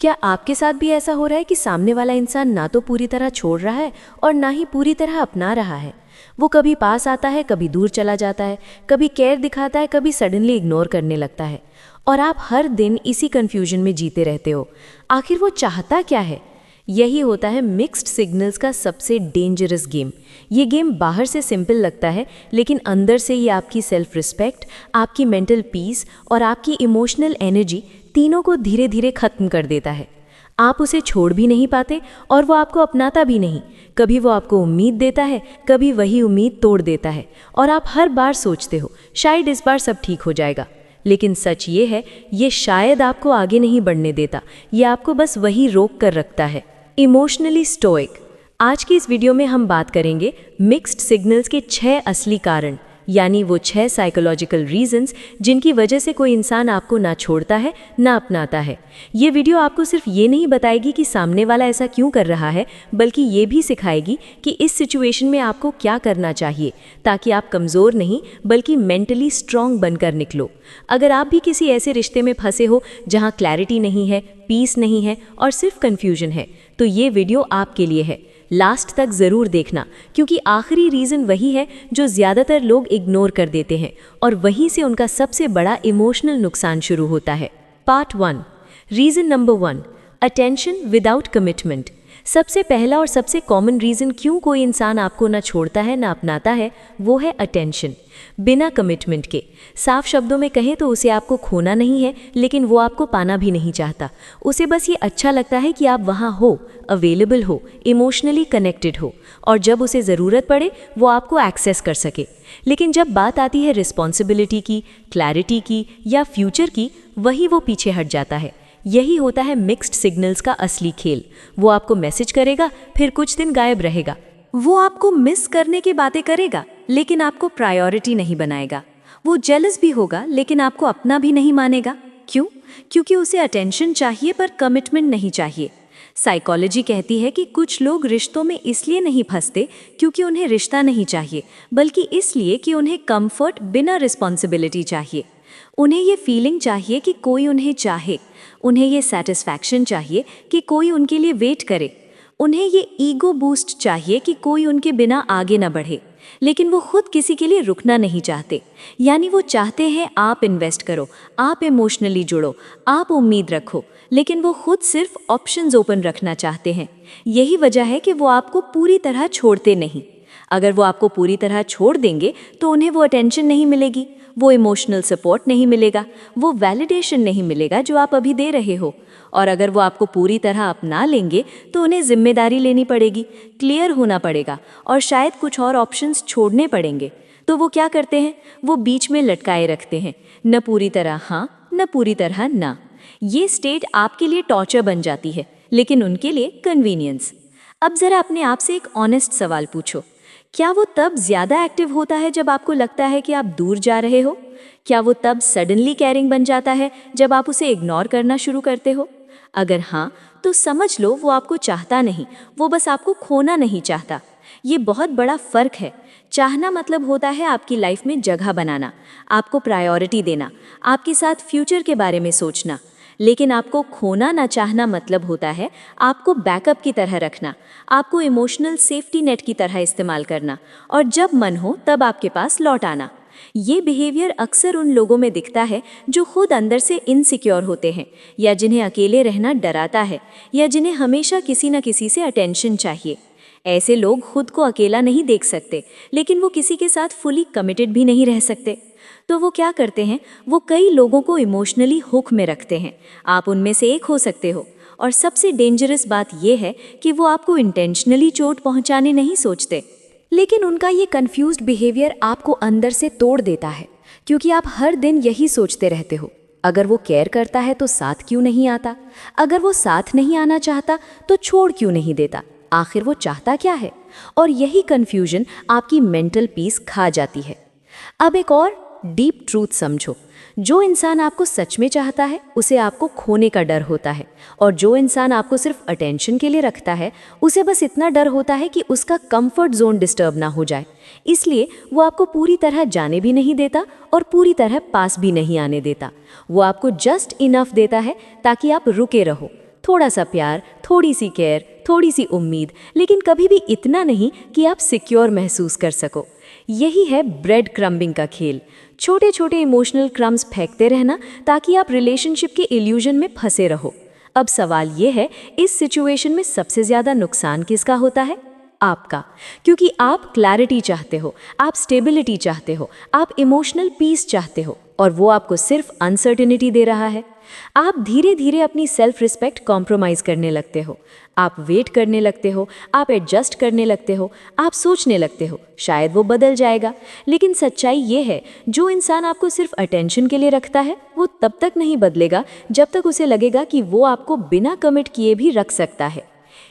क्या आपके साथ भी ऐसा हो रहा है कि सामने वाला इंसान ना तो पूरी तरह छोड़ रहा है और ना ही पूरी तरह अपना रहा है? वो कभी पास आता है, कभी दूर चला जाता है, कभी केयर दिखाता है, कभी सडनली इग्नोर करने लगता है। और आप हर दिन इसी कन्फ्यूजन में जीते रहते हो। आखिर वो चाहता क्या है? यही होता है मिक्स्ड सिग्नल्स का सबसे डेंजरस गेम। ये गेम बाहर से सिंपल लगता है, लेकिन अंदर से ये आपकी सेल्फ रिस्पेक्ट, आपकी मेंटल पीस और आपकी इमोशनल एनर्जी तीनों को धीरे धीरे खत्म कर देता है। आप उसे छोड़ भी नहीं पाते और वो आपको अपनाता भी नहीं। कभी वो आपको उम्मीद देता है, कभी वही उम्मीद तोड़ देता है और आप हर बार सोचते हो शायद इस बार सब ठीक हो जाएगा। लेकिन सच ये है, ये शायद आपको आगे नहीं बढ़ने देता, ये आपको बस वही रोक कर रखता है। Emotionally stoic. आज की इस वीडियो में हम बात करेंगे मिक्स्ड सिग्नल्स के 6 असली कारण, यानी वो 6 साइकोलॉजिकल रीजंस जिनकी वजह से कोई इंसान आपको ना छोड़ता है ना अपनाता है। ये वीडियो आपको सिर्फ ये नहीं बताएगी कि सामने वाला ऐसा क्यों कर रहा है, बल्कि ये भी सिखाएगी कि इस सिचुएशन में आपको क्या करना चाहिए ताकि आप कमज़ोर नहीं बल्कि मेंटली स्ट्रांग बनकर निकलो। अगर आप भी किसी ऐसे रिश्ते में फंसे हो जहाँ क्लैरिटी नहीं है, पीस नहीं है और सिर्फ कन्फ्यूजन है, तो ये वीडियो आपके लिए है। लास्ट तक ज़रूर देखना, क्योंकि आखिरी रीज़न वही है जो ज़्यादातर लोग इग्नोर कर देते हैं और वहीं से उनका सबसे बड़ा इमोशनल नुकसान शुरू होता है। Part 1। Reason number 1, attention without commitment. सबसे पहला और सबसे कॉमन रीज़न क्यों कोई इंसान आपको ना छोड़ता है ना अपनाता है, वो है अटेंशन, बिना कमिटमेंट के। साफ शब्दों में कहें तो उसे आपको खोना नहीं है, लेकिन वो आपको पाना भी नहीं चाहता। उसे बस ये अच्छा लगता है कि आप वहाँ हो, अवेलेबल हो, इमोशनली कनेक्टेड हो, और जब उसे ज़रूरत पड़े वो आपको एक्सेस कर सके। लेकिन जब बात आती है रिस्पॉन्सिबिलिटी की, क्लैरिटी की या फ्यूचर की, वही वो पीछे हट जाता है। यही होता है मिक्स्ड सिग्नल्स का असली खेल। वो आपको मैसेज करेगा, फिर कुछ दिन गायब रहेगा। वो आपको मिस करने की बातें करेगा, लेकिन आपको प्रायोरिटी नहीं बनाएगा। वो जेलस भी होगा, लेकिन आपको अपना भी नहीं मानेगा। क्यों? क्योंकि उसे अटेंशन चाहिए पर कमिटमेंट नहीं चाहिए। साइकोलॉजी कहती है कि कुछ लोग रिश्तों में इसलिए नहीं फंसते क्योंकि उन्हें रिश्ता नहीं चाहिए, बल्कि इसलिए कि उन्हें कंफर्ट बिना रिस्पॉन्सिबिलिटी चाहिए। उन्हें ये फीलिंग चाहिए कि कोई उन्हें चाहे, उन्हें ये सेटिस्फैक्शन चाहिए कि कोई उनके लिए वेट करे, उन्हें ये ईगो बूस्ट चाहिए कि कोई उनके बिना आगे ना बढ़े। लेकिन वो खुद किसी के लिए रुकना नहीं चाहते। यानी वो चाहते हैं आप इन्वेस्ट करो, आप इमोशनली जुड़ो, आप उम्मीद रखो, लेकिन वो खुद सिर्फ ऑप्शंस ओपन रखना चाहते हैं। यही वजह है कि वो आपको पूरी तरह छोड़ते नहीं। अगर वो आपको पूरी तरह छोड़ देंगे तो उन्हें वो अटेंशन नहीं मिलेगी, वो इमोशनल सपोर्ट नहीं मिलेगा, वो वैलिडेशन नहीं मिलेगा जो आप अभी दे रहे हो। और अगर वो आपको पूरी तरह अपना लेंगे तो उन्हें जिम्मेदारी लेनी पड़ेगी, क्लियर होना पड़ेगा और शायद कुछ और ऑप्शंस छोड़ने पड़ेंगे। तो वो क्या करते हैं? वो बीच में लटकाए रखते हैं, न पूरी तरह हाँ, न पूरी तरह ना। ये स्टेट आपके लिए टॉर्चर बन जाती है, लेकिन उनके लिए कन्वीनियंस। अब ज़रा अपने आप से एक ऑनेस्ट सवाल पूछो, क्या वो तब ज़्यादा एक्टिव होता है जब आपको लगता है कि आप दूर जा रहे हो? क्या वो तब सडनली केयरिंग बन जाता है जब आप उसे इग्नोर करना शुरू करते हो? अगर हाँ, तो समझ लो वो आपको चाहता नहीं, वो बस आपको खोना नहीं चाहता। ये बहुत बड़ा फ़र्क है। चाहना मतलब होता है आपकी लाइफ में जगह बनाना, आपको प्रायोरिटी देना, आपके साथ फ्यूचर के बारे में सोचना। लेकिन आपको खोना ना चाहना मतलब होता है आपको बैकअप की तरह रखना, आपको इमोशनल सेफ्टी नेट की तरह इस्तेमाल करना, और जब मन हो तब आपके पास लौट आना। ये बिहेवियर अक्सर उन लोगों में दिखता है जो खुद अंदर से इनसिक्योर होते हैं, या जिन्हें अकेले रहना डराता है, या जिन्हें हमेशा किसी न किसी से अटेंशन चाहिए। ऐसे लोग खुद को अकेला नहीं देख सकते, लेकिन वो किसी के साथ फुली कमिटेड भी नहीं रह सकते। तो वो क्या करते हैं? वो कई लोगों को इमोशनली हुक में रखते हैं। आप उनमें से एक हो सकते हो। और सबसे डेंजरस बात यह है कि वो आपको इंटेंशनली चोट पहुंचाने नहीं सोचते, लेकिन उनका ये कंफ्यूज्ड बिहेवियर आपको अंदर से तोड़ देता है, क्योंकि आप हर दिन यही सोचते रहते हो, अगर वो केयर करता है तो साथ क्यों नहीं आता? अगर वो साथ नहीं आना चाहता तो छोड़ क्यों नहीं देता? आखिर वो चाहता क्या है? और यही कन्फ्यूजन आपकी मेंटल पीस खा जाती है। अब एक और डीप ट्रूथ समझो, जो इंसान आपको सच में चाहता है उसे आपको खोने का डर होता है, और जो इंसान आपको सिर्फ अटेंशन के लिए रखता है उसे बस इतना डर होता है कि उसका कंफर्ट जोन डिस्टर्ब ना हो जाए। इसलिए वो आपको पूरी तरह जाने भी नहीं देता और पूरी तरह पास भी नहीं आने देता। वो आपको जस्ट इनफ देता है ताकि आप रुके रहो, थोड़ा सा प्यार, थोड़ी सी केयर, थोड़ी सी उम्मीद, लेकिन कभी भी इतना नहीं कि आप सिक्योर महसूस कर सको। यही है ब्रेड क्रम्बिंग का खेल। छोटे छोटे इमोशनल क्रम्स फेंकते रहना ताकि आप रिलेशनशिप के इल्यूजन में फंसे रहो। अब सवाल ये है, इस सिचुएशन में सबसे ज़्यादा नुकसान किसका होता है? आपका। क्योंकि आप क्लैरिटी चाहते हो, आप स्टेबिलिटी चाहते हो, आप इमोशनल पीस चाहते हो, और वो आपको सिर्फ अनसर्टेनिटी दे रहा है। आप धीरे धीरे अपनी सेल्फ रिस्पेक्ट कॉम्प्रोमाइज़ करने लगते हो। आप वेट करने लगते हो, आप एडजस्ट करने लगते हो, आप सोचने लगते हो शायद वो बदल जाएगा। लेकिन सच्चाई ये है, जो इंसान आपको सिर्फ अटेंशन के लिए रखता है वो तब तक नहीं बदलेगा जब तक उसे लगेगा कि वो आपको बिना कमिट किए भी रख सकता है।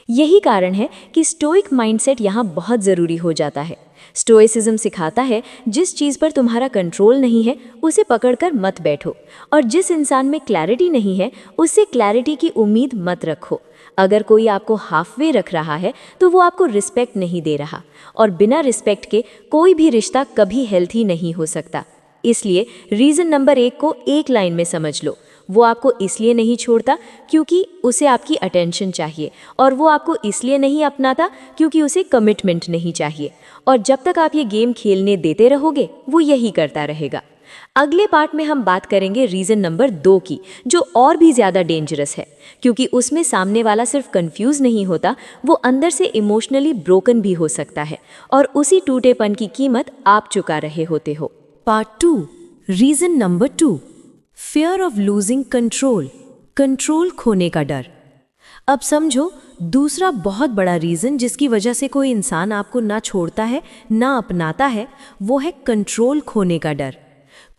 यही कारण है कि स्टोइक माइंडसेट यहाँ बहुत ज़रूरी हो जाता है। स्टोइसिज्म सिखाता है, जिस चीज़ पर तुम्हारा कंट्रोल नहीं है उसे पकड़कर मत बैठो, और जिस इंसान में क्लैरिटी नहीं है उससे क्लैरिटी की उम्मीद मत रखो। अगर कोई आपको हाफ वे रख रहा है तो वो आपको रिस्पेक्ट नहीं दे रहा, और बिना रिस्पेक्ट के कोई भी रिश्ता कभी हेल्थी नहीं हो सकता। इसलिए रीज़न नंबर 1 को एक लाइन में समझ लो। वो आपको इसलिए नहीं छोड़ता क्योंकि उसे आपकी अटेंशन चाहिए, और वो आपको इसलिए नहीं अपनाता क्योंकि उसे कमिटमेंट नहीं चाहिए। और जब तक आप ये गेम खेलने देते रहोगे वो यही करता रहेगा। अगले पार्ट में हम बात करेंगे रीज़न नंबर 2 की, जो और भी ज़्यादा डेंजरस है, क्योंकि उसमें सामने वाला सिर्फ कंफ्यूज नहीं होता, वो अंदर से इमोशनली ब्रोकन भी हो सकता है, और उसी टूटेपन की कीमत आप चुका रहे होते हो। Part 2, reason number 2, fear of losing control, control खोने का डर। अब समझो, दूसरा बहुत बड़ा रीज़न जिसकी वजह से कोई इंसान आपको ना छोड़ता है ना अपनाता है, वो है कंट्रोल खोने का डर।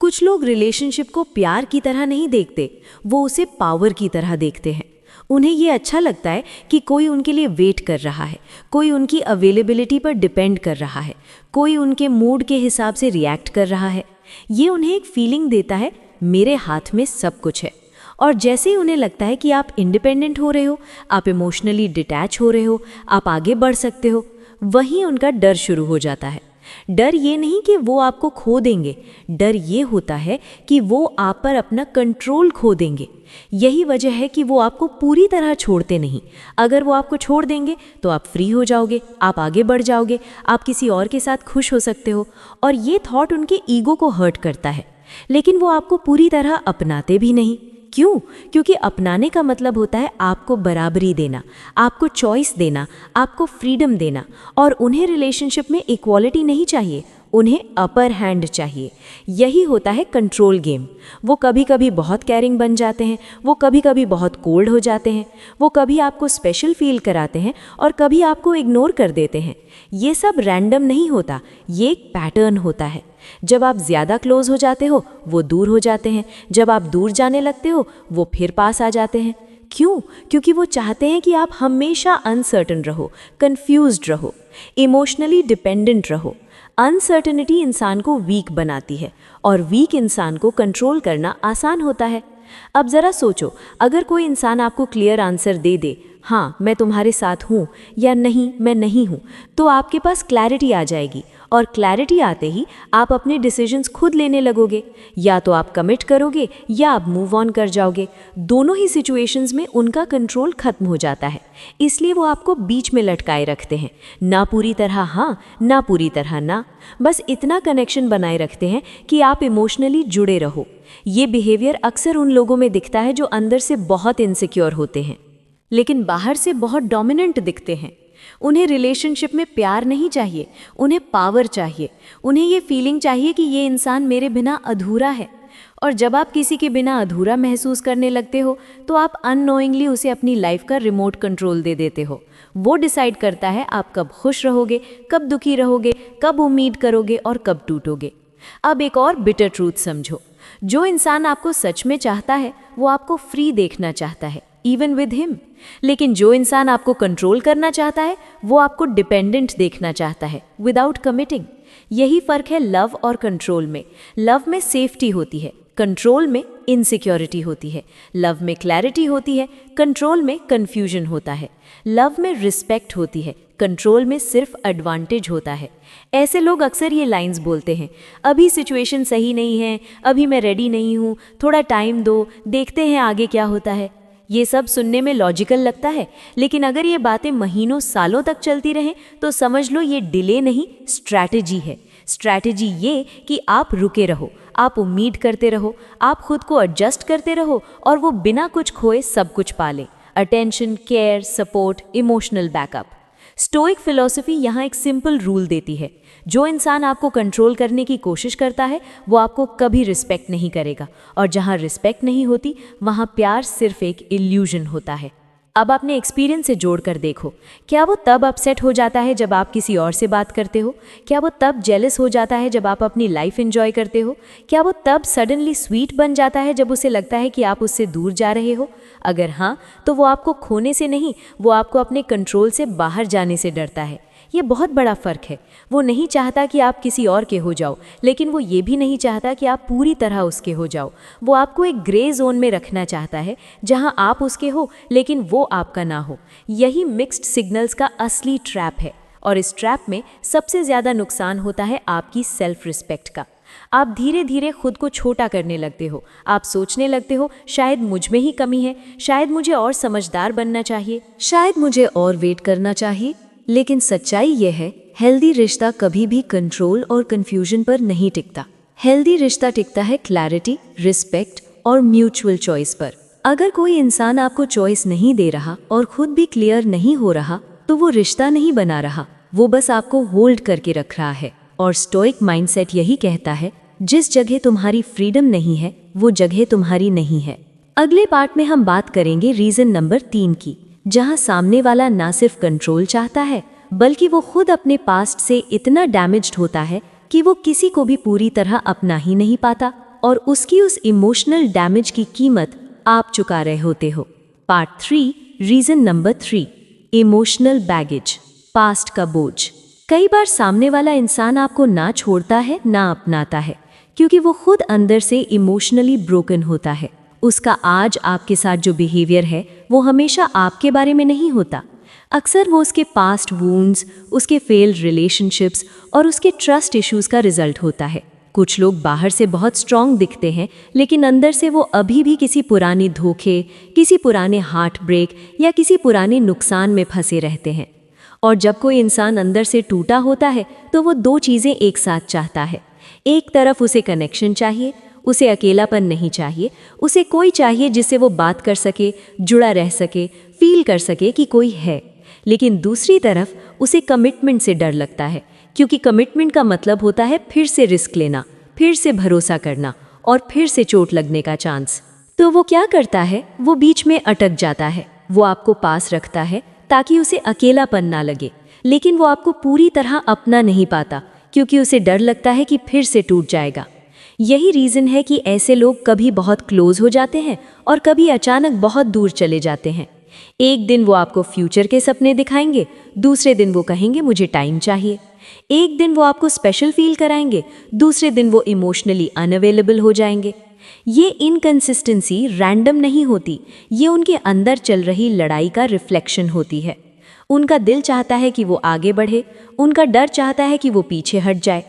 कुछ लोग रिलेशनशिप को प्यार की तरह नहीं देखते, वो उसे पावर की तरह देखते हैं। उन्हें ये अच्छा लगता है कि कोई उनके लिए वेट कर रहा है, कोई उनकी अवेलेबिलिटी पर डिपेंड कर रहा है, कोई उनके मूड के हिसाब से रिएक्ट कर रहा है। ये उन्हें एक फीलिंग देता है, मेरे हाथ में सब कुछ है। और जैसे ही उन्हें लगता है कि आप इंडिपेंडेंट हो रहे हो, आप इमोशनली डिटैच हो रहे हो, आप आगे बढ़ सकते हो, वहीं उनका डर शुरू हो जाता है। डर ये नहीं कि वो आपको खो देंगे, डर ये होता है कि वो आप पर अपना कंट्रोल खो देंगे। यही वजह है कि वो आपको पूरी तरह छोड़ते नहीं। अगर वो आपको छोड़ देंगे तो आप फ्री हो जाओगे, आप आगे बढ़ जाओगे, आप किसी और के साथ खुश हो सकते हो, और ये थॉट उनके ईगो को हर्ट करता है। लेकिन वो आपको पूरी तरह अपनाते भी नहीं। क्यों? क्योंकि अपनाने का मतलब होता है आपको बराबरी देना, आपको चॉइस देना, आपको फ्रीडम देना, और उन्हें रिलेशनशिप में इक्वालिटी नहीं चाहिए, उन्हें अपर हैंड चाहिए। यही होता है कंट्रोल गेम। वो कभी कभी बहुत केयरिंग बन जाते हैं, वो कभी कभी बहुत कोल्ड हो जाते हैं, वो कभी आपको स्पेशल फील कराते हैं और कभी आपको इग्नोर कर देते हैं। ये सब रैंडम नहीं होता, ये एक पैटर्न होता है। जब आप ज़्यादा क्लोज हो जाते हो वो दूर हो जाते हैं, जब आप दूर जाने लगते हो वो फिर पास आ जाते हैं। क्यों? क्योंकि वो चाहते हैं कि आप हमेशा अनसर्टन रहो, कंफ्यूज्ड रहो, इमोशनली डिपेंडेंट रहो। अनसर्टनिटी इंसान को वीक बनाती है, और वीक इंसान को कंट्रोल करना आसान होता है। अब ज़रा सोचो, अगर कोई इंसान आपको क्लियर आंसर दे दे, हाँ मैं तुम्हारे साथ हूँ, या नहीं मैं नहीं हूँ, तो आपके पास क्लैरिटी आ जाएगी, और क्लैरिटी आते ही आप अपने डिसीजंस खुद लेने लगोगे। या तो आप कमिट करोगे या आप मूव ऑन कर जाओगे। दोनों ही सिचुएशंस में उनका कंट्रोल खत्म हो जाता है, इसलिए वो आपको बीच में लटकाए रखते हैं। ना पूरी तरह हाँ, ना पूरी तरह ना, बस इतना कनेक्शन बनाए रखते हैं कि आप इमोशनली जुड़े रहो। ये बिहेवियर अक्सर उन लोगों में दिखता है जो अंदर से बहुत इनसिक्योर होते हैं लेकिन बाहर से बहुत डोमिनेंट दिखते हैं। उन्हें रिलेशनशिप में प्यार नहीं चाहिए, उन्हें पावर चाहिए। उन्हें ये फीलिंग चाहिए कि ये इंसान मेरे बिना अधूरा है। और जब आप किसी के बिना अधूरा महसूस करने लगते हो तो आप अननोइंगली उसे अपनी लाइफ का रिमोट कंट्रोल दे देते हो। वो डिसाइड करता है आप कब खुश रहोगे, कब दुखी रहोगे, कब उम्मीद करोगे और कब टूटोगे। अब एक और बिटर ट्रूथ समझो, जो इंसान आपको सच में चाहता है वो आपको फ्री देखना चाहता है, इवन विद हिम। लेकिन जो इंसान आपको कंट्रोल करना चाहता है वो आपको डिपेंडेंट देखना चाहता है, विदाउट कमिटिंग। यही फर्क है लव और कंट्रोल में। लव में सेफ्टी होती है, कंट्रोल में इनसिक्योरिटी होती है। लव में क्लैरिटी होती है, कंट्रोल में कन्फ्यूजन होता है। लव में रिस्पेक्ट होती है, कंट्रोल में सिर्फ एडवांटेज होता है। ऐसे लोग अक्सर ये लाइंस बोलते हैं, अभी सिचुएशन सही नहीं है, अभी मैं रेडी नहीं हूँ, थोड़ा टाइम दो, देखते हैं आगे क्या होता है। ये सब सुनने में लॉजिकल लगता है, लेकिन अगर ये बातें महीनों सालों तक चलती रहें तो समझ लो ये डिले नहीं, स्ट्रैटेजी है। स्ट्रैटेजी ये कि आप रुके रहो, आप उम्मीद करते रहो, आप खुद को एडजस्ट करते रहो और वो बिना कुछ खोए सब कुछ पाले। Attention, care, support, emotional backup. Stoic philosophy यहाँ एक सिंपल रूल देती है, जो इंसान आपको कंट्रोल करने की कोशिश करता है वो आपको कभी रिस्पेक्ट नहीं करेगा, और जहाँ रिस्पेक्ट नहीं होती वहाँ प्यार सिर्फ एक इल्यूजन होता है। अब अपने एक्सपीरियंस से जोड़कर देखो, क्या वो तब अपसेट हो जाता है जब आप किसी और से बात करते हो? क्या वो तब जेलस हो जाता है जब आप अपनी लाइफ एंजॉय करते हो? क्या वो तब सडनली स्वीट बन जाता है जब उसे लगता है कि आप उससे दूर जा रहे हो? अगर हाँ, तो वो आपको खोने से नहीं, वो आपको अपने कंट्रोल से बाहर जाने से डरता है। ये बहुत बड़ा फ़र्क है। वो नहीं चाहता कि आप किसी और के हो जाओ, लेकिन वो ये भी नहीं चाहता कि आप पूरी तरह उसके हो जाओ। वो आपको एक ग्रे जोन में रखना चाहता है, जहां आप उसके हो लेकिन वो आपका ना हो। यही मिक्स्ड सिग्नल्स का असली ट्रैप है, और इस ट्रैप में सबसे ज़्यादा नुकसान होता है आपकी सेल्फ रिस्पेक्ट का। आप धीरे धीरे खुद को छोटा करने लगते हो। आप सोचने लगते हो, शायद मुझ में ही कमी है, शायद मुझे और समझदार बनना चाहिए, शायद मुझे और वेट करना चाहिए। लेकिन सच्चाई यह है, हेल्दी रिश्ता कभी भी कंट्रोल और कंफ्यूजन पर नहीं टिकता। हेल्दी रिश्ता टिकता है क्लैरिटी, रिस्पेक्ट और म्यूचुअल चॉइस पर। अगर कोई इंसान आपको चॉइस नहीं दे रहा और खुद भी क्लियर नहीं हो रहा, तो वो रिश्ता नहीं बना रहा, वो बस आपको होल्ड करके रख रहा है। और स्टोइक माइंडसेट यही कहता है, जिस जगह तुम्हारी फ्रीडम नहीं है वो जगह तुम्हारी नहीं है। अगले पार्ट में हम बात करेंगे रीजन नंबर 3 की, जहां सामने वाला ना सिर्फ कंट्रोल चाहता है, बल्कि वो खुद अपने पास्ट से इतना डैमेज्ड होता है कि वो किसी को भी पूरी तरह अपना ही नहीं पाता, और उसकी उस इमोशनल डैमेज की कीमत आप चुका रहे होते हो। Part 3, reason number 3, emotional baggage, past का बोझ। कई बार सामने वाला इंसान आपको ना छोड़ता है ना अपनाता है, क्योंकि वो खुद अंदर से इमोशनली ब्रोकन होता है। उसका आज आपके साथ जो बिहेवियर है वो हमेशा आपके बारे में नहीं होता। अक्सर वो उसके पास्ट वूंड्स, उसके फेल्ड रिलेशनशिप्स और उसके ट्रस्ट इश्यूज का रिजल्ट होता है। कुछ लोग बाहर से बहुत स्ट्रांग दिखते हैं, लेकिन अंदर से वो अभी भी किसी पुरानी धोखे, किसी पुराने हार्ट ब्रेक या किसी पुराने नुकसान में फंसे रहते हैं। और जब कोई इंसान अंदर से टूटा होता है तो वो 2 चीज़ें एक साथ चाहता है। एक तरफ उसे कनेक्शन चाहिए, उसे अकेलापन नहीं चाहिए, उसे कोई चाहिए जिससे वो बात कर सके, जुड़ा रह सके, फील कर सके कि कोई है। लेकिन दूसरी तरफ उसे कमिटमेंट से डर लगता है, क्योंकि कमिटमेंट का मतलब होता है फिर से रिस्क लेना, फिर से भरोसा करना और फिर से चोट लगने का चांस। तो वो क्या करता है, वो बीच में अटक जाता है। वो आपको पास रखता है ताकि उसे अकेलापन ना लगे, लेकिन वो आपको पूरी तरह अपना नहीं पाता, क्योंकि उसे डर लगता है कि फिर से टूट जाएगा। यही रीज़न है कि ऐसे लोग कभी बहुत क्लोज हो जाते हैं और कभी अचानक बहुत दूर चले जाते हैं। एक दिन वो आपको फ्यूचर के सपने दिखाएंगे, दूसरे दिन वो कहेंगे मुझे टाइम चाहिए। एक दिन वो आपको स्पेशल फील कराएंगे, दूसरे दिन वो इमोशनली अनअवेलेबल हो जाएंगे। ये इनकंसिस्टेंसी रैंडम नहीं होती, ये उनके अंदर चल रही लड़ाई का रिफ्लेक्शन होती है। उनका दिल चाहता है कि वो आगे बढ़े, उनका डर चाहता है कि वो पीछे हट जाए,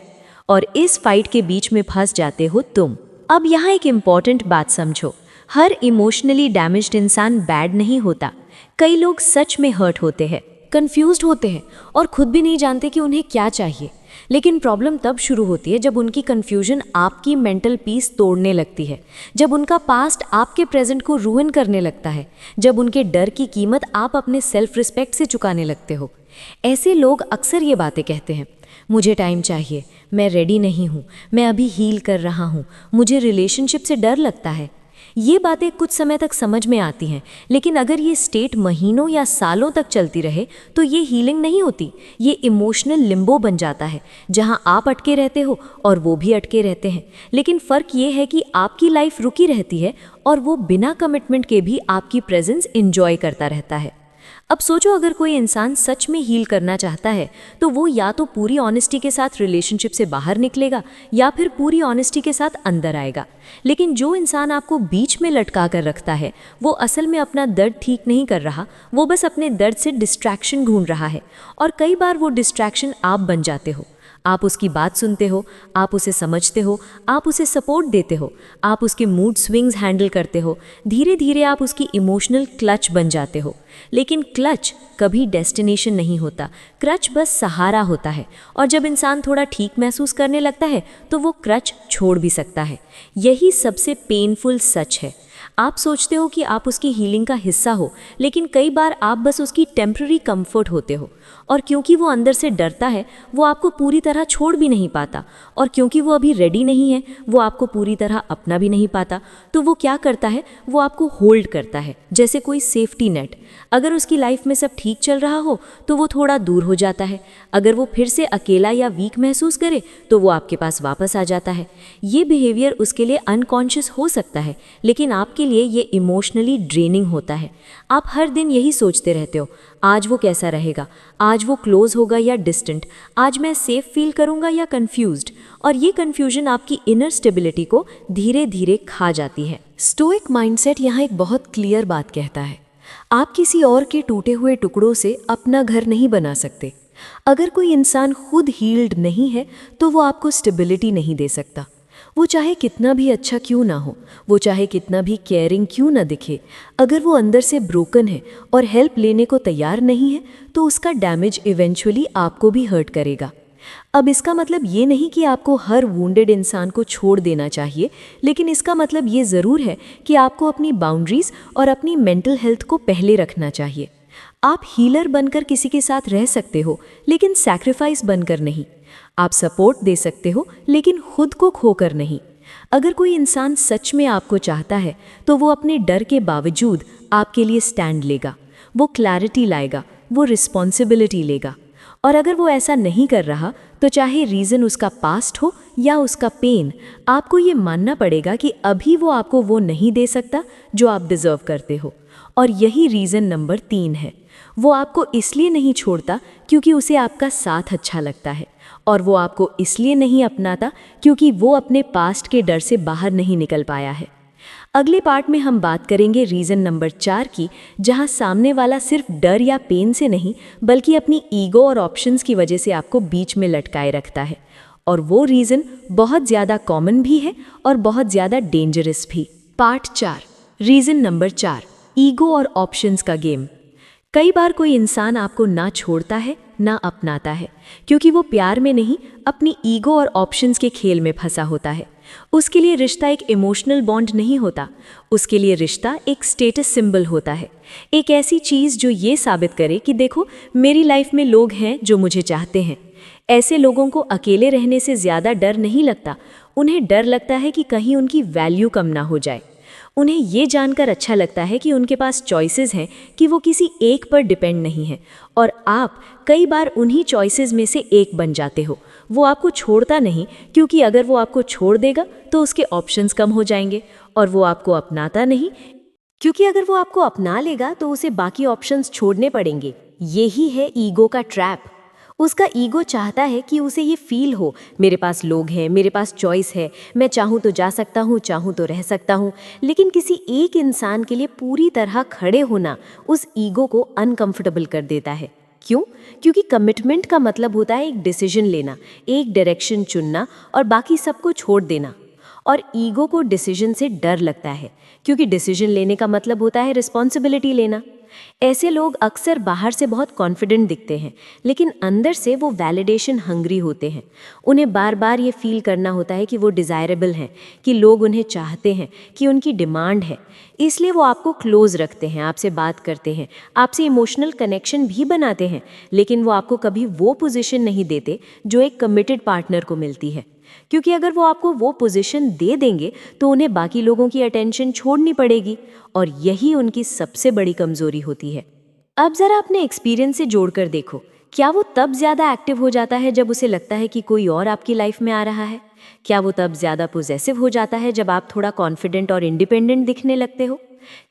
और इस फाइट के बीच में फंस जाते हो तुम। अब यहाँ एक इम्पॉर्टेंट बात समझो, हर इमोशनली डैमेज्ड इंसान बैड नहीं होता। कई लोग सच में हर्ट होते हैं, कंफ्यूज्ड होते हैं और खुद भी नहीं जानते कि उन्हें क्या चाहिए। लेकिन प्रॉब्लम तब शुरू होती है जब उनकी कंफ्यूजन आपकी मेंटल पीस तोड़ने लगती है, जब उनका पास्ट आपके प्रेजेंट को रूइन करने लगता है, जब उनके डर की कीमत आप अपने सेल्फ रिस्पेक्ट से चुकाने लगते हो। ऐसे लोग अक्सर ये बातें कहते हैं, मुझे टाइम चाहिए, मैं रेडी नहीं हूँ, मैं अभी हील कर रहा हूँ, मुझे रिलेशनशिप से डर लगता है। ये बातें कुछ समय तक समझ में आती हैं, लेकिन अगर ये स्टेट महीनों या सालों तक चलती रहे तो ये हीलिंग नहीं होती, ये इमोशनल लिम्बो बन जाता है, जहाँ आप अटके रहते हो और वो भी अटके रहते हैं। लेकिन फ़र्क ये है कि आपकी लाइफ रुकी रहती है और वो बिना कमिटमेंट के भी आपकी प्रेजेंस एंजॉय करता रहता है। अब सोचो, अगर कोई इंसान सच में हील करना चाहता है तो वो या तो पूरी ऑनेस्टी के साथ रिलेशनशिप से बाहर निकलेगा या फिर पूरी ऑनेस्टी के साथ अंदर आएगा। लेकिन जो इंसान आपको बीच में लटका कर रखता है वो असल में अपना दर्द ठीक नहीं कर रहा, वो बस अपने दर्द से डिस्ट्रैक्शन ढूंढ रहा है, और कई बार वो डिस्ट्रैक्शन आप बन जाते हो। आप उसकी बात सुनते हो, आप उसे समझते हो, आप उसे सपोर्ट देते हो, आप उसके मूड स्विंग्स हैंडल करते हो। धीरे धीरे आप उसकी इमोशनल क्लच बन जाते हो। लेकिन क्लच कभी डेस्टिनेशन नहीं होता, क्रच बस सहारा होता है। और जब इंसान थोड़ा ठीक महसूस करने लगता है तो वो क्रच छोड़ भी सकता है। यही सबसे पेनफुल सच है। आप सोचते हो कि आप उसकी हीलिंग का हिस्सा हो, लेकिन कई बार आप बस उसकी टेम्पररी कंफर्ट होते हो। और क्योंकि वो अंदर से डरता है, वो आपको पूरी तरह छोड़ भी नहीं पाता। और क्योंकि वो अभी रेडी नहीं है, वो आपको पूरी तरह अपना भी नहीं पाता। तो वो क्या करता है, वो आपको होल्ड करता है, जैसे कोई सेफ्टी नेट। अगर उसकी लाइफ में सब ठीक चल रहा हो तो वो थोड़ा दूर हो जाता है। अगर वो फिर से अकेला या वीक महसूस करे तो वो आपके पास वापस आ जाता है। ये बिहेवियर उसके लिए अनकॉन्शियस हो सकता है, लेकिन आपके लिए ये इमोशनली ड्रेनिंग होता है। आप हर दिन यही सोचते रहते हो, आज वो कैसा रहेगा, आज वो क्लोज होगा या डिस्टेंट, आज मैं सेफ फील करूंगा या कंफ्यूज्ड। और ये कंफ्यूजन आपकी इनर स्टेबिलिटी को धीरे धीरे खा जाती है। स्टोइक माइंडसेट यहाँ एक बहुत क्लियर बात कहता है, आप किसी और के टूटे हुए टुकड़ों से अपना घर नहीं बना सकते। अगर कोई इंसान खुद हील्ड नहीं है तो वो आपको स्टेबिलिटी नहीं दे सकता। वो चाहे कितना भी अच्छा क्यों ना हो, वो चाहे कितना भी केयरिंग क्यों ना दिखे, अगर वो अंदर से ब्रोकन है और हेल्प लेने को तैयार नहीं है तो उसका डैमेज इवेंचुअली आपको भी हर्ट करेगा। अब इसका मतलब ये नहीं कि आपको हर वुंडेड इंसान को छोड़ देना चाहिए, लेकिन इसका मतलब ये ज़रूर है कि आपको अपनी बाउंड्रीज और अपनी मेंटल हेल्थ को पहले रखना चाहिए। आप हीलर बनकर किसी के साथ रह सकते हो, लेकिन सैक्रिफाइस बनकर नहीं। आप सपोर्ट दे सकते हो, लेकिन खुद को खोकर नहीं। अगर कोई इंसान सच में आपको चाहता है तो वो अपने डर के बावजूद आपके लिए स्टैंड लेगा, वो क्लैरिटी लाएगा, वो रिस्पॉन्सिबिलिटी लेगा। और अगर वो ऐसा नहीं कर रहा तो चाहे रीज़न उसका पास्ट हो या उसका पेन, आपको ये मानना पड़ेगा कि अभी वो आपको वो नहीं दे सकता जो आप डिज़र्व करते हो। और यही रीज़न नंबर 3 है, वो आपको इसलिए नहीं छोड़ता क्योंकि उसे आपका साथ अच्छा लगता है, और वो आपको इसलिए नहीं अपनाता क्योंकि वो अपने पास्ट के डर से बाहर नहीं निकल पाया है। अगले पार्ट में हम बात करेंगे रीज़न नंबर 4 की, जहां सामने वाला सिर्फ डर या पेन से नहीं बल्कि अपनी ईगो और ऑप्शंस की वजह से आपको बीच में लटकाए रखता है। और वो रीज़न बहुत ज़्यादा कॉमन भी है और बहुत ज़्यादा डेंजरस भी। पार्ट 4, रीज़न नंबर 4, ईगो और ऑप्शंस का गेम। कई बार कोई इंसान आपको ना छोड़ता है ना अपनाता है, क्योंकि वो प्यार में नहीं, अपनी ईगो और ऑप्शंस के खेल में फंसा होता है। उसके लिए रिश्ता एक इमोशनल बॉन्ड नहीं होता, उसके लिए रिश्ता एक स्टेटस सिंबल होता है। एक ऐसी चीज़ जो ये साबित करे कि देखो, मेरी लाइफ में लोग हैं जो मुझे चाहते हैं। ऐसे लोगों को अकेले रहने से ज़्यादा डर नहीं लगता, उन्हें डर लगता है कि कहीं उनकी वैल्यू कम ना हो जाए। उन्हें ये जानकर अच्छा लगता है कि उनके पास चॉइसेस हैं, कि वो किसी एक पर डिपेंड नहीं है। और आप कई बार उन्हीं चॉइसेस में से एक बन जाते हो। वो आपको छोड़ता नहीं, क्योंकि अगर वो आपको छोड़ देगा तो उसके ऑप्शंस कम हो जाएंगे। और वो आपको अपनाता नहीं, क्योंकि अगर वो आपको अपना लेगा तो उसे बाकी ऑप्शंस छोड़ने पड़ेंगे। यही है ईगो का ट्रैप। उसका ईगो चाहता है कि उसे ये फील हो, मेरे पास लोग हैं, मेरे पास चॉइस है, मैं चाहूँ तो जा सकता हूँ, चाहूँ तो रह सकता हूँ। लेकिन किसी एक इंसान के लिए पूरी तरह खड़े होना उस ईगो को अनकंफर्टेबल कर देता है। क्यों? क्योंकि कमिटमेंट का मतलब होता है एक डिसीजन लेना, एक डायरेक्शन चुनना और बाकी सबको छोड़ देना। और ईगो को डिसीजन से डर लगता है, क्योंकि डिसीजन लेने का मतलब होता है रिस्पॉन्सिबिलिटी लेना। ऐसे लोग अक्सर बाहर से बहुत कॉन्फिडेंट दिखते हैं, लेकिन अंदर से वो वैलिडेशन हंग्री होते हैं। उन्हें बार बार ये फील करना होता है कि वो डिज़ायरेबल हैं, कि लोग उन्हें चाहते हैं, कि उनकी डिमांड है। इसलिए वो आपको क्लोज रखते हैं, आपसे बात करते हैं, आपसे इमोशनल कनेक्शन भी बनाते हैं, लेकिन वो आपको कभी वो पोजीशन नहीं देते जो एक कमिटेड पार्टनर को मिलती है। क्योंकि अगर वो आपको वो पोजीशन दे देंगे तो उन्हें बाकी लोगों की अटेंशन छोड़नी पड़ेगी, और यही उनकी सबसे बड़ी कमजोरी होती है। अब जरा अपने एक्सपीरियंस से जोड़कर देखो, क्या वो तब ज़्यादा एक्टिव हो जाता है जब उसे लगता है कि कोई और आपकी लाइफ में आ रहा है? क्या वो तब ज़्यादा पोजेसिव हो जाता है जब आप थोड़ा कॉन्फिडेंट और इंडिपेंडेंट दिखने लगते हो?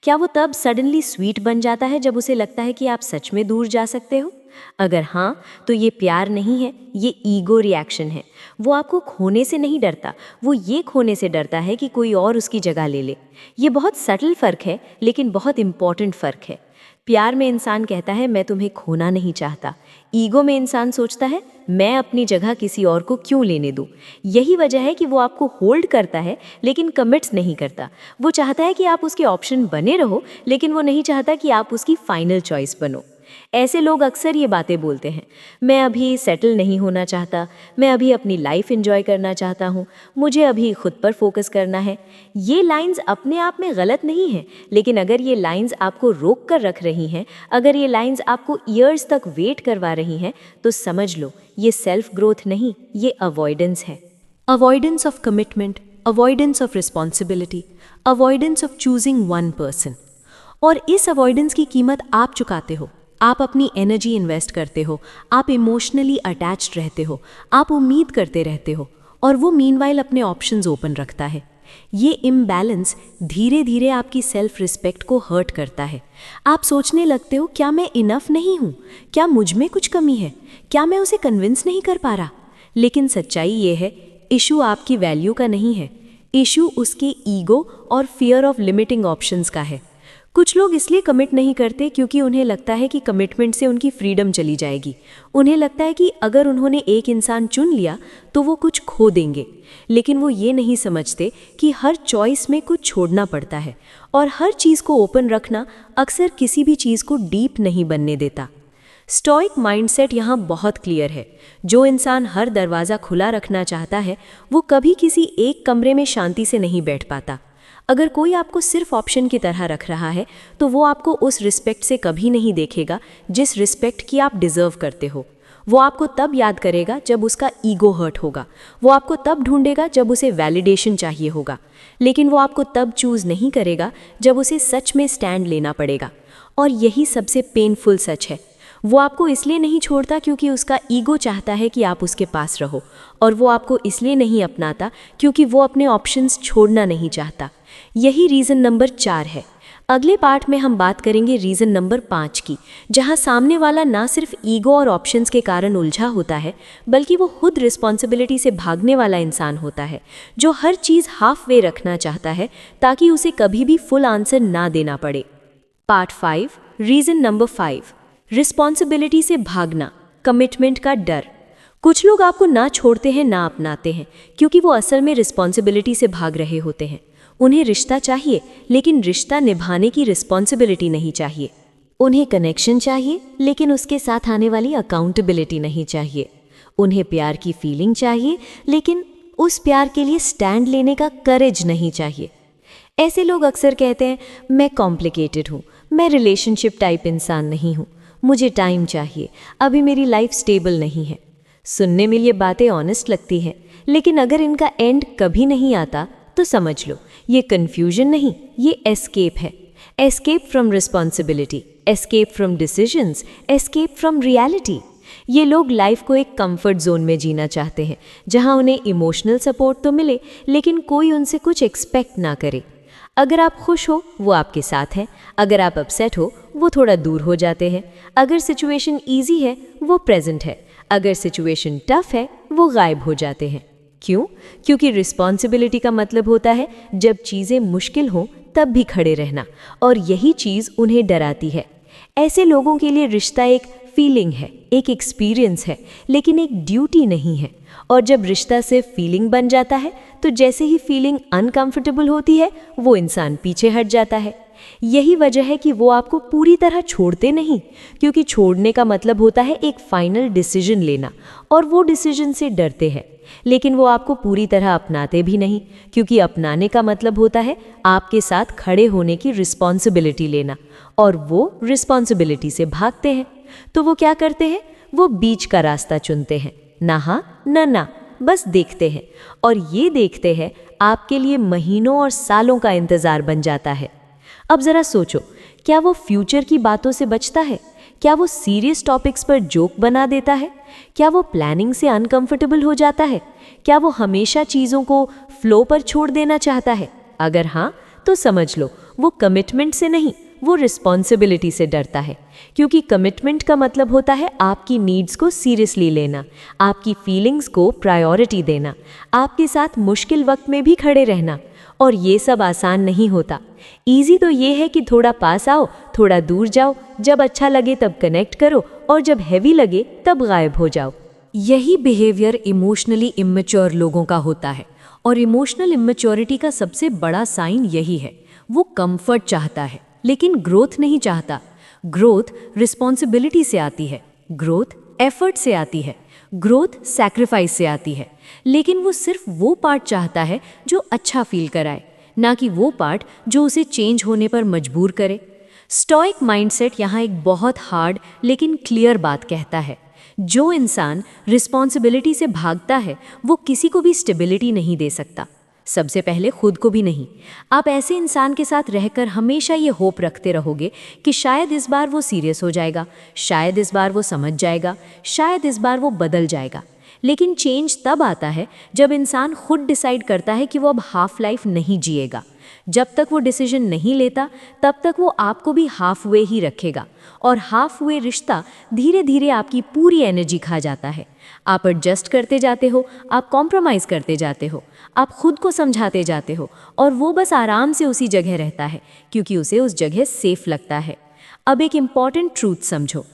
क्या वो तब सडनली स्वीट बन जाता है जब उसे लगता है कि आप सच में दूर जा सकते हो? अगर हाँ, तो ये प्यार नहीं है, ये ईगो रिएक्शन है। वो आपको खोने से नहीं डरता, वो ये खोने से डरता है कि कोई और उसकी जगह ले ले। ये बहुत सटल फ़र्क है, लेकिन बहुत इम्पॉर्टेंट फ़र्क है। प्यार में इंसान कहता है मैं तुम्हें खोना नहीं चाहता। ईगो में इंसान सोचता है मैं अपनी जगह किसी और को क्यों लेने दूं। यही वजह है कि वो आपको होल्ड करता है लेकिन कमिट्स नहीं करता। वो चाहता है कि आप उसके ऑप्शन बने रहो, लेकिन वो नहीं चाहता कि आप उसकी फाइनल चॉइस बनो। ऐसे लोग अक्सर ये बातें बोलते हैं, मैं अभी सेटल नहीं होना चाहता, मैं अभी अपनी लाइफ एंजॉय करना चाहता हूँ, मुझे अभी खुद पर फोकस करना है। ये लाइंस अपने आप में गलत नहीं हैं, लेकिन अगर ये लाइंस आपको रोक कर रख रही हैं, अगर ये लाइंस आपको ईयर्स तक वेट करवा रही हैं, तो समझ लो ये सेल्फ ग्रोथ नहीं, ये अवॉइडेंस है। Avoidance of commitment, avoidance of responsibility, avoidance of choosing one person. और इस अवॉइडेंस की कीमत आप चुकाते हो। आप अपनी एनर्जी इन्वेस्ट करते हो, आप इमोशनली अटैच्ड रहते हो, आप उम्मीद करते रहते हो, और वो मीनवाइल अपने ऑप्शंस ओपन रखता है। ये इम्बैलेंस धीरे धीरे आपकी सेल्फ रिस्पेक्ट को हर्ट करता है। आप सोचने लगते हो क्या मैं इनफ नहीं हूँ, क्या मुझ में कुछ कमी है, क्या मैं उसे कन्विंस नहीं कर पा रहा। लेकिन सच्चाई ये है, इशू आपकी वैल्यू का नहीं है, इशू उसके ईगो और फियर ऑफ लिमिटिंग ऑप्शंस का है। कुछ लोग इसलिए कमिट नहीं करते क्योंकि उन्हें लगता है कि कमिटमेंट से उनकी फ्रीडम चली जाएगी। उन्हें लगता है कि अगर उन्होंने एक इंसान चुन लिया तो वो कुछ खो देंगे। लेकिन वो ये नहीं समझते कि हर चॉइस में कुछ छोड़ना पड़ता है, और हर चीज़ को ओपन रखना अक्सर किसी भी चीज़ को डीप नहीं बनने देता। स्टोइक माइंडसेट यहाँ बहुत क्लियर है। जो इंसान हर दरवाज़ा खुला रखना चाहता है वो कभी किसी एक कमरे में शांति से नहीं बैठ पाता। अगर कोई आपको सिर्फ ऑप्शन की तरह रख रहा है तो वो आपको उस रिस्पेक्ट से कभी नहीं देखेगा जिस रिस्पेक्ट की आप डिज़र्व करते हो। वो आपको तब याद करेगा जब उसका ईगो हर्ट होगा, वो आपको तब ढूंढेगा जब उसे वैलिडेशन चाहिए होगा, लेकिन वो आपको तब चूज़ नहीं करेगा जब उसे सच में स्टैंड लेना पड़ेगा। और यही सबसे पेनफुल सच है। वो आपको इसलिए नहीं छोड़ता क्योंकि उसका ईगो चाहता है कि आप उसके पास रहो, और वो आपको इसलिए नहीं अपनाता क्योंकि वो अपने ऑप्शंस छोड़ना नहीं चाहता। यही रीज़न नंबर 4 है। अगले पार्ट में हम बात करेंगे रीज़न नंबर 5 की, जहां सामने वाला ना सिर्फ ईगो और ऑप्शंस के कारण उलझा होता है, बल्कि वो खुद रिस्पॉन्सिबिलिटी से भागने वाला इंसान होता है, जो हर चीज़ हाफ वे रखना चाहता है ताकि उसे कभी भी फुल आंसर ना देना पड़े। पार्ट 5, रीज़न नंबर 5, रिस्पॉन्सिबिलिटी से भागना, कमिटमेंट का डर। कुछ लोग आपको ना छोड़ते हैं ना अपनाते हैं क्योंकि वो असल में रिस्पॉन्सिबिलिटी से भाग रहे होते हैं। उन्हें रिश्ता चाहिए, लेकिन रिश्ता निभाने की रिस्पॉन्सिबिलिटी नहीं चाहिए। उन्हें कनेक्शन चाहिए, लेकिन उसके साथ आने वाली अकाउंटेबिलिटी नहीं चाहिए। उन्हें प्यार की फीलिंग चाहिए, लेकिन उस प्यार के लिए स्टैंड लेने का करेज नहीं चाहिए। ऐसे लोग अक्सर कहते हैं मैं कॉम्प्लिकेटेड हूँ, मैं रिलेशनशिप टाइप इंसान नहीं हूँ, मुझे टाइम चाहिए, अभी मेरी लाइफ स्टेबल नहीं है। सुनने में ये बातें ऑनेस्ट लगती हैं, लेकिन अगर इनका एंड कभी नहीं आता तो समझ लो ये कन्फ्यूजन नहीं, ये एस्केप है। Escape from responsibility, escape from decisions, escape from reality. ये लोग लाइफ को एक कंफर्ट जोन में जीना चाहते हैं, जहां उन्हें इमोशनल सपोर्ट तो मिले लेकिन कोई उनसे कुछ एक्सपेक्ट ना करे। अगर आप खुश हो वो आपके साथ हैं, अगर आप अपसेट हो वो थोड़ा दूर हो जाते हैं। अगर सिचुएशन ईजी है वो प्रेजेंट है, अगर सिचुएशन टफ है वो गायब हो जाते हैं। क्यों? क्योंकि रिस्पॉन्सिबिलिटी का मतलब होता है जब चीज़ें मुश्किल हों तब भी खड़े रहना, और यही चीज़ उन्हें डराती है। ऐसे लोगों के लिए रिश्ता एक फीलिंग है, एक एक्सपीरियंस है, लेकिन एक ड्यूटी नहीं है। और जब रिश्ता सिर्फ फीलिंग बन जाता है तो जैसे ही फीलिंग अनकंफर्टेबल होती है वो इंसान पीछे हट जाता है। यही वजह है कि वो आपको पूरी तरह छोड़ते नहीं, क्योंकि छोड़ने का मतलब होता है एक फाइनल डिसीजन लेना, और वो डिसीजन से डरते हैं। लेकिन वो आपको पूरी तरह अपनाते भी नहीं, क्योंकि अपनाने का मतलब होता है आपके साथ खड़े होने की रिस्पॉन्सिबिलिटी लेना, और वो रिस्पॉन्सिबिलिटी से भागते हैं। तो वो क्या करते हैं? वो बीच का रास्ता चुनते हैं, ना हाँ ना ना, बस देखते हैं, और ये देखते हैं आपके लिए महीनों और सालों का इंतज़ार बन जाता है। अब ज़रा सोचो, क्या वो फ्यूचर की बातों से बचता है? क्या वो सीरियस टॉपिक्स पर जोक बना देता है? क्या वो प्लानिंग से अनकंफर्टेबल हो जाता है? क्या वो हमेशा चीज़ों को फ्लो पर छोड़ देना चाहता है? अगर हाँ तो समझ लो वो कमिटमेंट से नहीं, वो रिस्पॉन्सिबिलिटी से डरता है। क्योंकि कमिटमेंट का मतलब होता है आपकी नीड्स को सीरियसली लेना, आपकी फीलिंग्स को प्रायोरिटी देना, आपके साथ मुश्किल वक्त में भी खड़े रहना। और ये सब आसान नहीं होता। इजी तो ये है कि थोड़ा पास आओ, थोड़ा दूर जाओ, जब अच्छा लगे तब कनेक्ट करो और जब हैवी लगे तब गायब हो जाओ। यही बिहेवियर इमोशनली इमेच्योर लोगों का होता है और इमोशनल इमेच्योरिटी का सबसे बड़ा साइन यही है। वो कंफर्ट चाहता है लेकिन ग्रोथ नहीं चाहता। ग्रोथ रिस्पॉन्सिबिलिटी से आती है, ग्रोथ एफर्ट से आती है, ग्रोथ सैक्रिफाइस से आती है। लेकिन वो सिर्फ वो पार्ट चाहता है जो अच्छा फील कराए, ना कि वो पार्ट जो उसे चेंज होने पर मजबूर करे। स्टोइक माइंडसेट यहाँ एक बहुत हार्ड लेकिन क्लियर बात कहता है। जो इंसान रिस्पॉन्सिबिलिटी से भागता है वो किसी को भी स्टेबिलिटी नहीं दे सकता, सबसे पहले खुद को भी नहीं। आप ऐसे इंसान के साथ रहकर हमेशा ये होप रखते रहोगे कि शायद इस बार वो सीरियस हो जाएगा, शायद इस बार वो समझ जाएगा, शायद इस बार वो बदल जाएगा। लेकिन चेंज तब आता है जब इंसान खुद डिसाइड करता है कि वो अब हाफ लाइफ नहीं जिएगा। जब तक वो डिसीजन नहीं लेता तब तक वो आपको भी हाफ वे ही रखेगा और हाफ वे रिश्ता धीरे धीरे आपकी पूरी एनर्जी खा जाता है। आप एडजस्ट करते जाते हो, आप कॉम्प्रोमाइज़ करते जाते हो, आप खुद को समझाते जाते हो और वो बस आराम से उसी जगह रहता है क्योंकि उसे उस जगह सेफ लगता है। अब एक इम्पॉर्टेंट ट्रूथ समझो,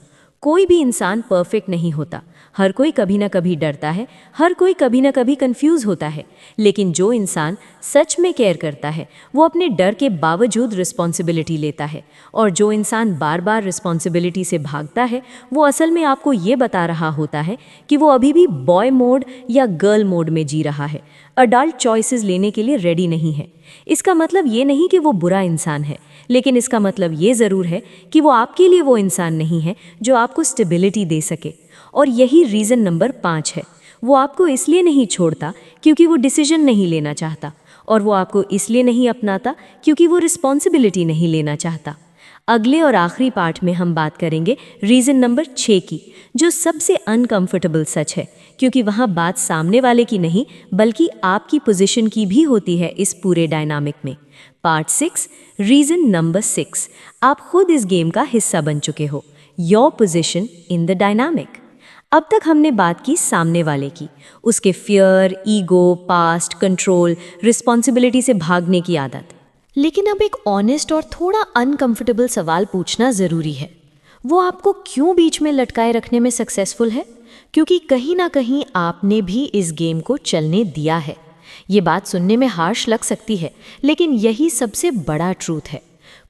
कोई भी इंसान परफेक्ट नहीं होता। हर कोई कभी ना कभी डरता है, हर कोई कभी ना कभी कंफ्यूज होता है। लेकिन जो इंसान सच में केयर करता है वो अपने डर के बावजूद रिस्पॉन्सिबिलिटी लेता है। और जो इंसान बार बार रिस्पॉन्सिबिलिटी से भागता है वो असल में आपको ये बता रहा होता है कि वो अभी भी बॉय मोड या गर्ल मोड में जी रहा है, अडल्ट चॉइसेस लेने के लिए रेडी नहीं है। इसका मतलब ये नहीं कि वो बुरा इंसान है, लेकिन इसका मतलब ये ज़रूर है कि वो आपके लिए वो इंसान नहीं है जो आपको स्टेबिलिटी दे सके। और यही रीज़न नंबर 5 है। वो आपको इसलिए नहीं छोड़ता क्योंकि वो डिसीजन नहीं लेना चाहता, और वो आपको इसलिए नहीं अपनाता क्योंकि वो रिस्पॉन्सिबिलिटी नहीं लेना चाहता। अगले और आखिरी पार्ट में हम बात करेंगे रीज़न नंबर 6 की, जो सबसे अनकंफर्टेबल सच है, क्योंकि वहाँ बात सामने वाले की नहीं बल्कि आपकी पोजीशन की भी होती है इस पूरे डायनामिक में। पार्ट 6, रीज़न नंबर 6, आप खुद इस गेम का हिस्सा बन चुके हो। Your position in the dynamic. अब तक हमने बात की सामने वाले की, उसके fear, ego, past, control, responsibility से भागने की आदत। लेकिन अब एक ऑनेस्ट और थोड़ा अनकंफर्टेबल सवाल पूछना ज़रूरी है। वो आपको क्यों बीच में लटकाए रखने में सक्सेसफुल है? क्योंकि कहीं ना कहीं आपने भी इस गेम को चलने दिया है। ये बात सुनने में हार्श लग सकती है, लेकिन यही सबसे बड़ा ट्रूथ है।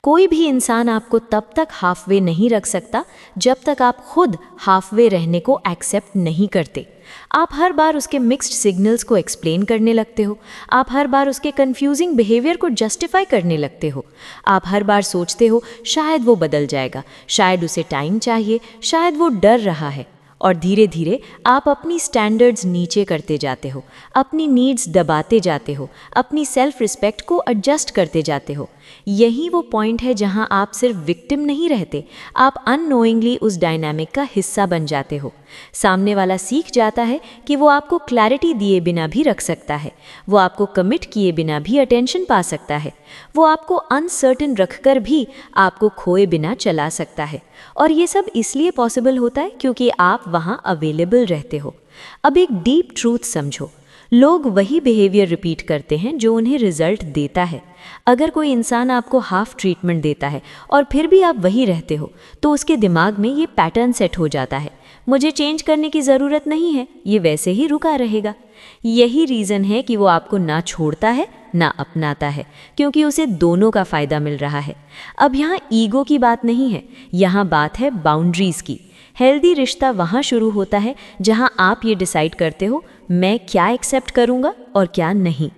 कोई भी इंसान आपको तब तक हाफ वे नहीं रख सकता जब तक आप खुद हाफ वे रहने को एक्सेप्ट नहीं करते। आप हर बार उसके मिक्स्ड सिग्नल्स को एक्सप्लेन करने लगते हो, आप हर बार उसके कंफ्यूजिंग बिहेवियर को जस्टिफाई करने लगते हो, आप हर बार सोचते हो शायद वो बदल जाएगा, शायद उसे टाइम चाहिए, शायद वो डर रहा है। और धीरे धीरे आप अपनी स्टैंडर्ड्स नीचे करते जाते हो, अपनी नीड्स दबाते जाते हो, अपनी सेल्फ रिस्पेक्ट को एडजस्ट करते जाते हो। यही वो पॉइंट है जहां आप सिर्फ विक्टिम नहीं रहते, आप अननोइंगली उस डायनामिक का हिस्सा बन जाते हो। सामने वाला सीख जाता है कि वो आपको क्लैरिटी दिए बिना भी रख सकता है, वो आपको कमिट किए बिना भी अटेंशन पा सकता है, वो आपको अनसर्टेन रखकर भी आपको खोए बिना चला सकता है। और ये सब इसलिए पॉसिबल होता है क्योंकि आप वहाँ अवेलेबल रहते हो। अब एक डीप ट्रूथ समझो, लोग वही बिहेवियर रिपीट करते हैं जो उन्हें रिजल्ट देता है। अगर कोई इंसान आपको हाफ ट्रीटमेंट देता है और फिर भी आप वही रहते हो तो उसके दिमाग में ये पैटर्न सेट हो जाता है, मुझे चेंज करने की ज़रूरत नहीं है, ये वैसे ही रुका रहेगा। यही रीज़न है कि वो आपको ना छोड़ता है ना अपनाता है, क्योंकि उसे दोनों का फ़ायदा मिल रहा है। अब यहाँ ईगो की बात नहीं है, यहाँ बात है बाउंड्रीज़ की। हेल्दी रिश्ता वहाँ शुरू होता है जहाँ आप ये डिसाइड करते हो मैं क्या एक्सेप्ट करूँगा और क्या नहीं।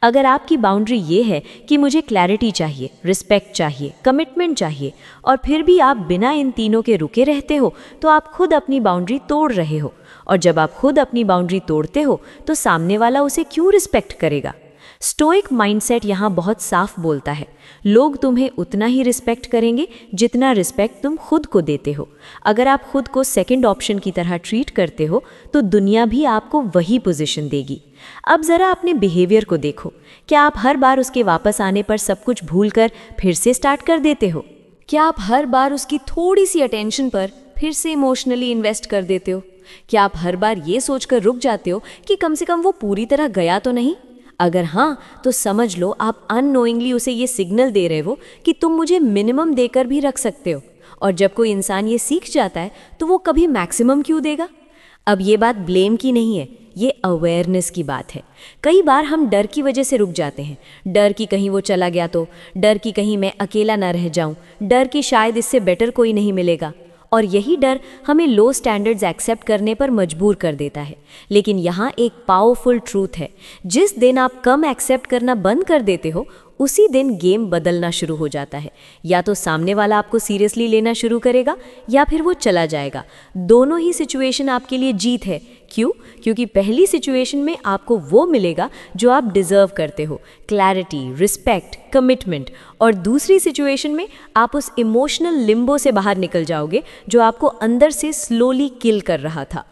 अगर आपकी बाउंड्री ये है कि मुझे क्लैरिटी चाहिए, रिस्पेक्ट चाहिए, कमिटमेंट चाहिए, और फिर भी आप बिना इन तीनों के रुके रहते हो तो आप खुद अपनी बाउंड्री तोड़ रहे हो। और जब आप खुद अपनी बाउंड्री तोड़ते हो तो सामने वाला उसे क्यों रिस्पेक्ट करेगा? स्टोइक माइंडसेट यहाँ बहुत साफ बोलता है, लोग तुम्हें उतना ही रिस्पेक्ट करेंगे जितना रिस्पेक्ट तुम खुद को देते हो। अगर आप खुद को सेकंड ऑप्शन की तरह ट्रीट करते हो तो दुनिया भी आपको वही पोजीशन देगी। अब ज़रा अपने बिहेवियर को देखो, क्या आप हर बार उसके वापस आने पर सब कुछ भूलकर फिर से स्टार्ट कर देते हो? क्या आप हर बार उसकी थोड़ी सी अटेंशन पर फिर से इमोशनली इन्वेस्ट कर देते हो? क्या आप हर बार ये सोचकर रुक जाते हो कि कम से कम वो पूरी तरह गया तो नहीं? अगर हाँ, तो समझ लो आप अननोइंगली उसे ये सिग्नल दे रहे हो कि तुम मुझे मिनिमम देकर भी रख सकते हो। और जब कोई इंसान ये सीख जाता है तो वो कभी मैक्सिमम क्यों देगा? अब ये बात ब्लेम की नहीं है, ये अवेयरनेस की बात है। कई बार हम डर की वजह से रुक जाते हैं। डर कि कहीं वो चला गया तो, डर कि कहीं मैं अकेला ना रह जाऊं, डर कि शायद इससे बेटर कोई नहीं मिलेगा। और यही डर हमें लो स्टैंडर्ड्स एक्सेप्ट करने पर मजबूर कर देता है। लेकिन यहाँ एक पावरफुल ट्रूथ है, जिस दिन आप कम एक्सेप्ट करना बंद कर देते हो उसी दिन गेम बदलना शुरू हो जाता है। या तो सामने वाला आपको सीरियसली लेना शुरू करेगा या फिर वो चला जाएगा। दोनों ही सिचुएशन आपके लिए जीत है। क्यों? क्योंकि पहली सिचुएशन में आपको वो मिलेगा जो आप डिजर्व करते हो, क्लैरिटी, रिस्पेक्ट, कमिटमेंट। और दूसरी सिचुएशन में आप उस इमोशनल लिम्बो से बाहर निकल जाओगे जो आपको अंदर से स्लोली किल कर रहा था।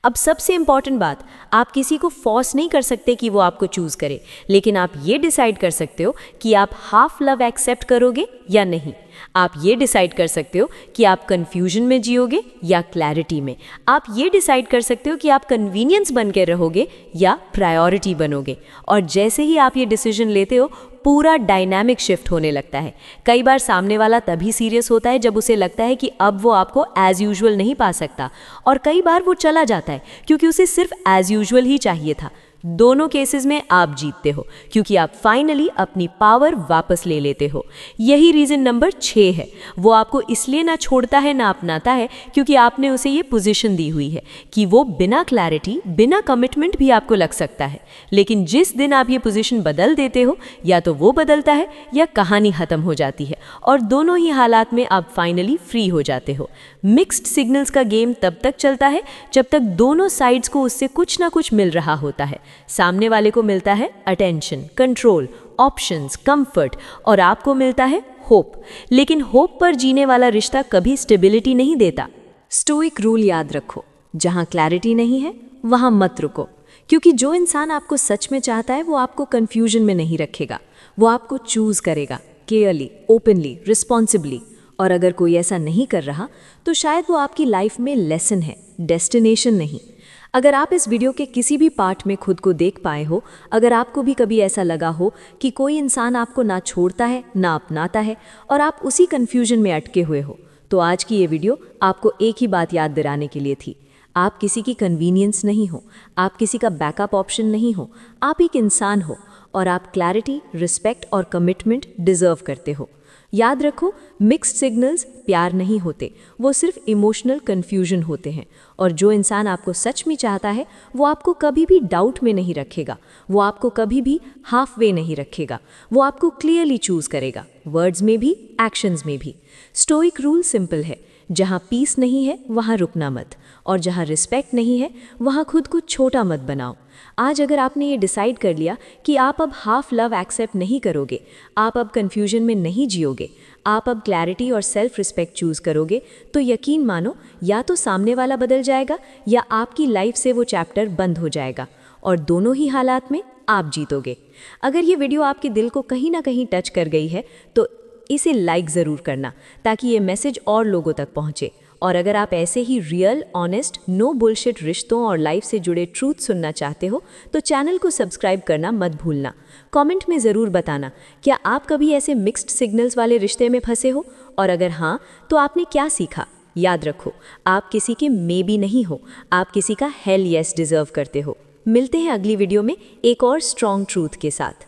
अब सबसे इंपॉर्टेंट बात, आप किसी को फोर्स नहीं कर सकते कि वो आपको चूज करे, लेकिन आप ये डिसाइड कर सकते हो कि आप हाफ लव एक्सेप्ट करोगे या नहीं। आप ये डिसाइड कर सकते हो कि आप कंफ्यूजन में जियोगे या क्लैरिटी में। आप ये डिसाइड कर सकते हो कि आप कन्वीनियंस बन के रहोगे या प्रायोरिटी बनोगे। और जैसे ही आप ये डिसीजन लेते हो, पूरा डायनामिक शिफ्ट होने लगता है। कई बार सामने वाला तभी सीरियस होता है जब उसे लगता है कि अब वो आपको एज यूजुअल नहीं पा सकता, और कई बार वो चला जाता है क्योंकि उसे सिर्फ एज यूजुअल ही चाहिए था। दोनों केसेस में आप जीतते हो क्योंकि आप फाइनली अपनी पावर वापस ले लेते हो। यही रीजन नंबर 6 है। वो आपको इसलिए ना छोड़ता है ना अपनाता है क्योंकि आपने उसे ये पोजीशन दी हुई है कि वो बिना क्लैरिटी, बिना कमिटमेंट भी आपको लग सकता है। लेकिन जिस दिन आप ये पोजीशन बदल देते हो, या तो वो बदलता है या कहानी खत्म हो जाती है, और दोनों ही हालात में आप फाइनली फ्री हो जाते हो। मिक्स्ड सिग्नल्स का गेम तब तक चलता है जब तक दोनों साइड्स को उससे कुछ ना कुछ मिल रहा होता है। सामने वाले को मिलता है अटेंशन, कंट्रोल, ऑप्शंस, कंफर्ट, और आपको मिलता है होप। लेकिन होप पर जीने वाला रिश्ता कभी स्टेबिलिटी नहीं देता। स्टोइक रूल याद रखो, जहां क्लैरिटी नहीं है वहां मत रुको। क्योंकि जो इंसान आपको सच में चाहता है वो आपको कंफ्यूजन में नहीं रखेगा, वो आपको चूज करेगा क्लियरली, ओपनली, रिस्पॉन्सिबली। और अगर कोई ऐसा नहीं कर रहा तो शायद वो आपकी लाइफ में लेसन है, डेस्टिनेशन नहीं। अगर आप इस वीडियो के किसी भी पार्ट में खुद को देख पाए हो, अगर आपको भी कभी ऐसा लगा हो कि कोई इंसान आपको ना छोड़ता है ना अपनाता है और आप उसी कन्फ्यूजन में अटके हुए हो, तो आज की ये वीडियो आपको एक ही बात याद दिलाने के लिए थी। आप किसी की कन्वीनियंस नहीं हो, आप किसी का बैकअप ऑप्शन नहीं हो, आप एक इंसान हो और आप क्लैरिटी, रिस्पेक्ट और कमिटमेंट डिजर्व करते हो। याद रखो, मिक्स्ड सिग्नल्स प्यार नहीं होते, वो सिर्फ इमोशनल कन्फ्यूजन होते हैं। और जो इंसान आपको सच में चाहता है वो आपको कभी भी डाउट में नहीं रखेगा, वो आपको कभी भी हाफ वे नहीं रखेगा, वो आपको क्लियरली चूज करेगा, वर्ड्स में भी, एक्शंस में भी। स्टोइक रूल सिंपल है, जहाँ पीस नहीं है वहाँ रुकना मत, और जहाँ रिस्पेक्ट नहीं है वहाँ खुद को छोटा मत बनाओ। आज अगर आपने ये डिसाइड कर लिया कि आप अब हाफ लव एक्सेप्ट नहीं करोगे, आप अब कन्फ्यूजन में नहीं जियोगे, आप अब क्लैरिटी और सेल्फ रिस्पेक्ट चूज करोगे, तो यकीन मानो, या तो सामने वाला बदल जाएगा या आपकी लाइफ से वो चैप्टर बंद हो जाएगा, और दोनों ही हालात में आप जीतोगे। अगर ये वीडियो आपके दिल को कहीं ना कहीं टच कर गई है तो इसे लाइक ज़रूर करना ताकि ये मैसेज और लोगों तक पहुँचे। और अगर आप ऐसे ही रियल, ऑनेस्ट, नो बुलशिट रिश्तों और लाइफ से जुड़े ट्रूथ सुनना चाहते हो तो चैनल को सब्सक्राइब करना मत भूलना। कमेंट में ज़रूर बताना, क्या आप कभी ऐसे मिक्स्ड सिग्नल्स वाले रिश्ते में फंसे हो, और अगर हाँ तो आपने क्या सीखा। याद रखो, आप किसी के मे बी नहीं हो, आप किसी का हेल येस डिजर्व करते हो। मिलते हैं अगली वीडियो में एक और स्ट्रॉन्ग ट्रूथ के साथ।